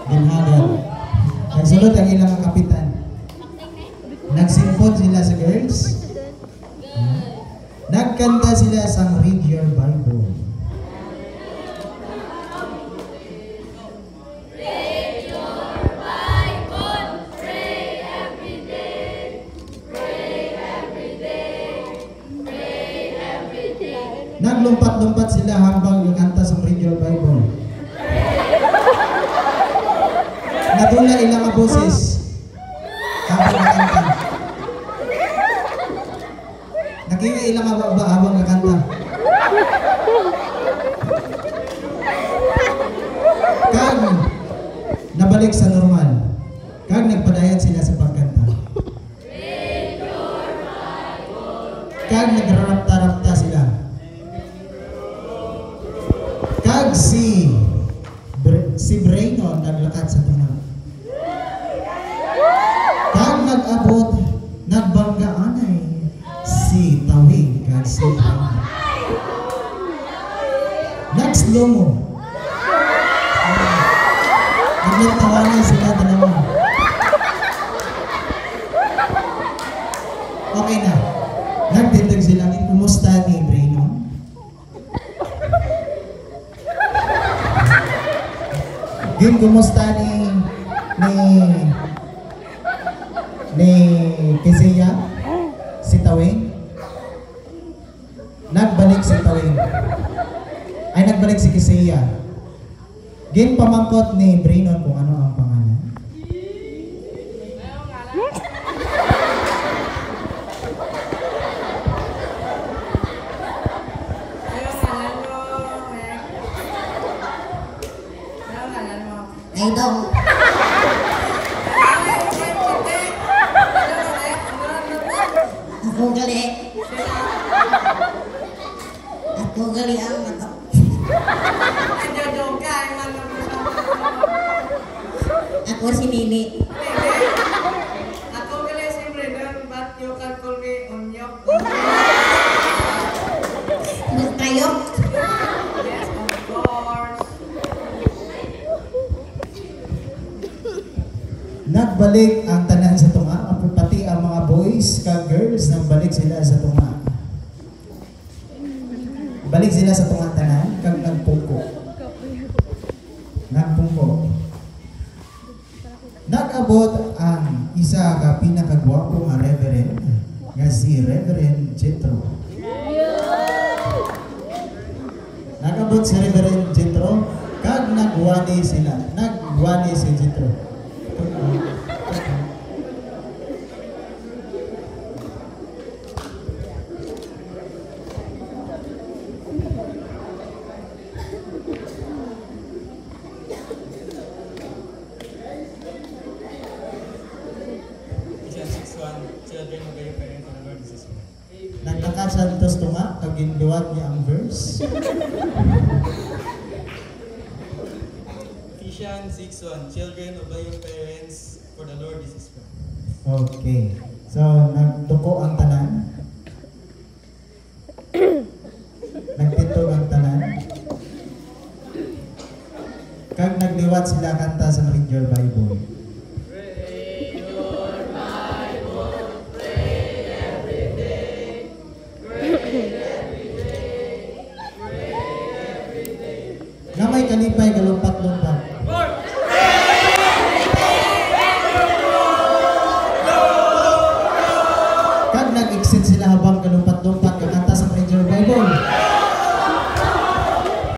Ginhagan. Nagsulod ang ilang kapitan. Nagsimpot sila sa girls. Nagkanta sila sa Read Your Bible. Read your Bible, pray every day, pray every day, pray every day. Naglumpat-lumpat sila habang kanta sa Read Your Bible. Nadula ilang ang boses habang kanta. Naging ilang ba habang kakanta? Kag nabalik sa normal. Kag nagpadayan sila sa pagkanta. Kag nagrarapta-rapta sila. Kag si Breno naglakad sa tunga. Kag nag-abot, nagbanggaan ay si Tawig kag si Nagslow mo. Nagtawanan sila dalawa. Okay na. Nagtindag sila. Kumusta ni Breno? Gin, kumusta ni Keseya? Si Tawing? Nagbalik si Tawing. Ay, nagbalik si Keseya. Gin, pamangkot ni Breno kung ano ang pangalan. Ay, daw. Ako gali. Ako gali ang mata. Ako si Nini. Ako gali si Brendan, but you can call me Onyok. Magtayok. Yes, of course. Nagbalik ang tanan sa tunga, pati ang mga boys kag girls nagbalik sila sa tunga. Balik sila sa tunga tanan kag nagpungko. Nag-abot ang isa ka pinakagwapo nga reverend nga si Reverend Jetro. Nag-abot si Reverend Jetro kag nagwani sila. Nagwani si Jetro. Children, obey your parents, for the Lord is his word. Nagtakat sa tos tunga kag ginduwat niya ang verse. Ephesians 6:1. Children, obey your parents, for the Lord is his word. Okay. So, nagduko ang tanan. Nagtitog ang tanan. Kag nagliwat sila kanta sa Read Your Bible. Namay kalipay kalumpat-lumpat. Kag nag-exit sila habang kalumpat-lumpat.